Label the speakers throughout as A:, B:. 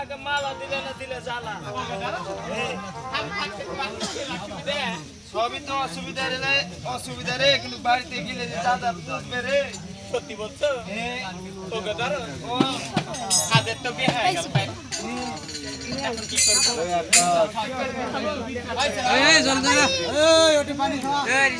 A: के माला दिले ना दिले जाला हम থাকতে পারছি সবই তো অসুবিধা রে কিন্তু বাড়িতে গেলে যে দাদা বুঝবে রে সত্যি বলছো তো গদার ও হাদের তো বিয়ে হয়ে গেল এখন কি করব এই জলদি এই ওটি পানি খাওয়া এই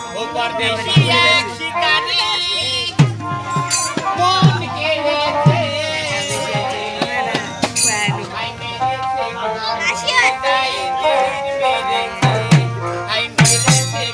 A: ओ परदेसी एक शिकारी कौन के लेते आई मेरे से आई मेरे से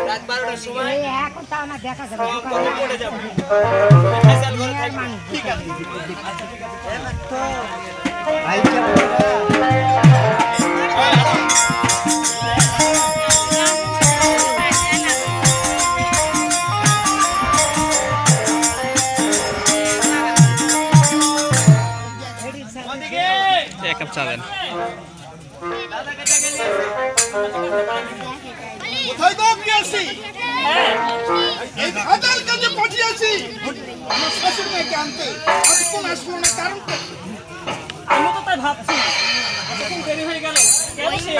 A: রাত 12টার সময় এখন তাও না দেখা যাবে পড়ে যাবে স্পেশাল ঘরে থাকবে ঠিক আছে তো আইকে এক কাপ চা দেন দাদা কে গেলি কোথায় তো গিয়েছি এই হাজার কাজে পাঠিয়েছি আমার শ্বশুর মেয়েকে আনতে আজ কোন আসলো না কারণ আমি তো তাই ভাবছি এখন দেরি হয়ে গেল কেন সে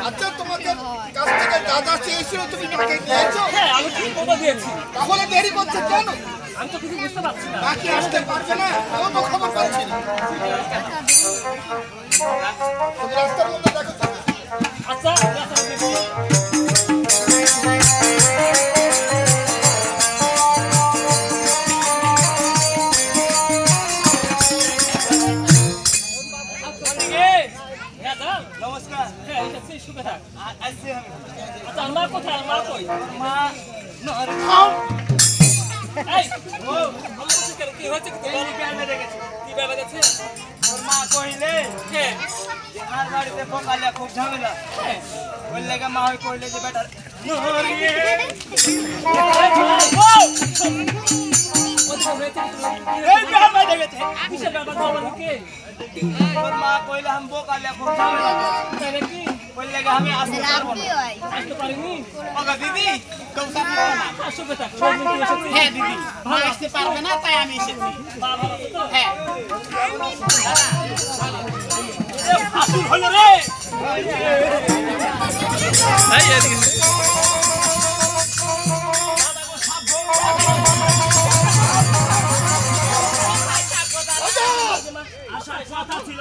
A: আচ্ছা তোমাদের কাছ থেকে দাদা চেয়েছিল তুমি তাকে দিয়েছো হ্যাঁ আমি ঠিক কথা দিয়েছি তাহলে দেরি করছো কেন আমি তো কিছু বুঝতে পারছি না বাকি আসতে পারবে না ও তো খবর পাচ্ছি না রাস্তার মধ্যে দেখো আচ্ছা রাস্তা দেখো नमस्कार शुभ था ऐसे अच्छा माँ को था माँ को माँ नहर खाओ এই ও আমি তো কি হচ্ছে কি তোমার প্যান মেরে গেছে কি ব্যাপার আছে ওর মা কইলে যে আর বাড়িতে ফোকালে খুব ঝামেলা ওই লাগা মা হই কইলে যে বেটা নহরিয়ে
B: হয়েছে
A: এই বিহার বাইরে গেছে
B: কিসের ব্যাপার বলো কে
A: তোর মা কইলে हम बोकाले এখন যাবে না
B: তাই নাকি
A: কইলে লাগে আমি আসতে পারবো না
B: আসতে পারিনি
A: ওগো দিদি কৌশল নিও না
B: আসো বেটা তুমি কি এসেছি
A: হ্যাঁ দিদি মা আসতে পারবে না তাই আমি এসেছি
B: বাবা তো
A: হ্যাঁ এ ফাসুর হলো রে এই এদিকে
B: আশার কথা ছিল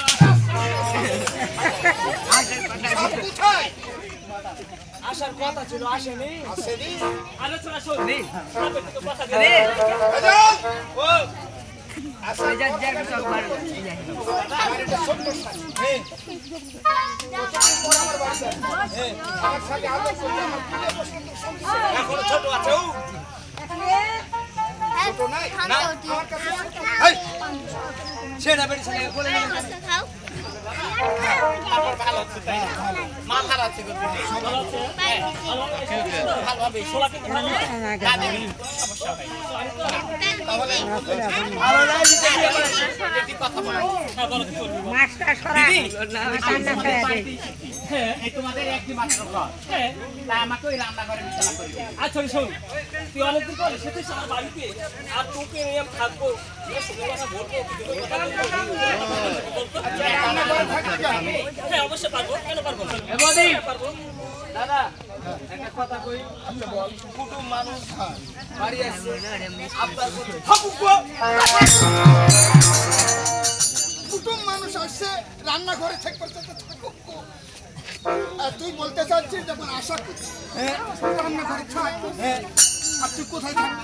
B: আশার কথা ছিল আসেনি
A: আসেনি
B: আলোচনা শুনি কথা
A: ও আসলে যা যা সব বার আমার এটা ছোট হ্যাঁ আমার সাথে আলো করতে আমার কিনে পছন্দ এখন ছোট আছে ও ছোট নাই না আমার কাছে এই ছেড়া বেড়ি ছেড়ে বলে না ভালো আছে তাই মাথা আছে গো
B: ভালো আছে
A: ভালো হবে
B: সোলা কিন্তু ভালো
A: না দিবি সমস্যা নাই তাহলে ভালো নাই দিতে কি আমার এটি কথা বলো
B: হ্যাঁ বলো কি বলবো
C: মাছটা সরা রান্না করে দে
B: হ্যাঁ
A: এই তোমাদের একটি মাত্র ঘর
B: হ্যাঁ
A: তাই আমাকে ওই রান্না করে বিছানা করবে
B: আচ্ছা শোন তুই অনেকদিন পর এসেছিস আমার বাড়িতে আর তোকে নিয়ে আমি থাকবো শুনে কথা বলবো কথা বলবো
A: রান্না করে থাকতে যাবে
B: হ্যাঁ অবশ্যই পারবো কেন পারবো
A: এবদি
B: পারবো
A: দাদা একটা কথা কই আচ্ছা বল কুটুম মানুষ বাড়ি আসছে আব্বার করতে থাকুকো
D: কুটুম মানুষ আসছে রান্নাঘরে ঠিক করতে থাকুকো আর তুই বলতে চাচ্ছিস যখন আশা করছিস রান্নাঘরে থাক আর তুই কোথায় থাকবি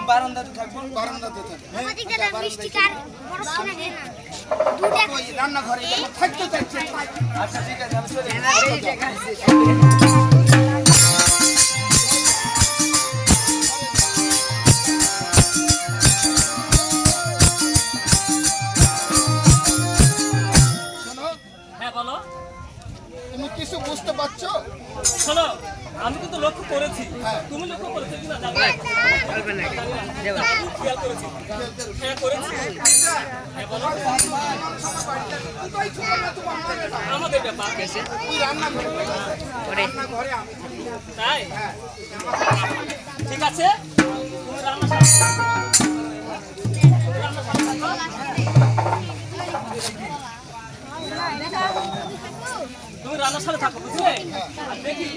A: বারান্দাতে থাকবো
D: বারান্দাতে থাকবি
E: ওই
D: রান্নাঘরে যখন থাকতে চাচ্ছিস
A: আচ্ছা ঠিক আছে আমি চলে
D: শোনো
B: হ্যাঁ বলো
D: তুমি কিছু বুঝতে পারছো
B: শোনো আমি কিন্তু লক্ষ্য করেছি
D: হ্যাঁ।
B: তুমি লক্ষ্য করেছো কিনা জানি না আমি খেয়াল করেছি হ্যাঁ করেছি হ্যাঁ বলো
D: কোথায় ছিল না তোমার মনে নাই?
B: আমাদের ব্যাপার
D: তুই রান্নাঘরে রান্নাঘরে আমি থাকি।
B: তাই ঠিক আছে তুমি রান্না থাকো। তুমি রান্নার সাথে থাকো বুঝলে আর দেখি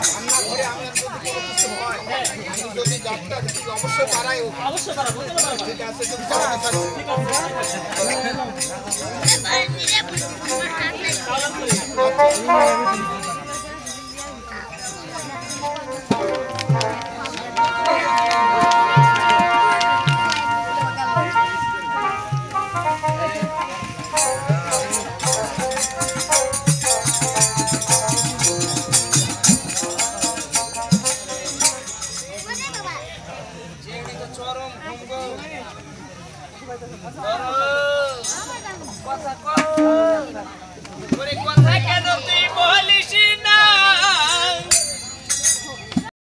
D: রান্নাঘরে আমি আর যদি কোনো কিছু হয় আমি যদি যাত্রা দেখি অবশ্যই পারাই
B: অবশ্যই পারবো কেন পারবো না?
D: ঠিক আছে তুমি জানাতে থাকো
B: ঠিক আছে পালন করি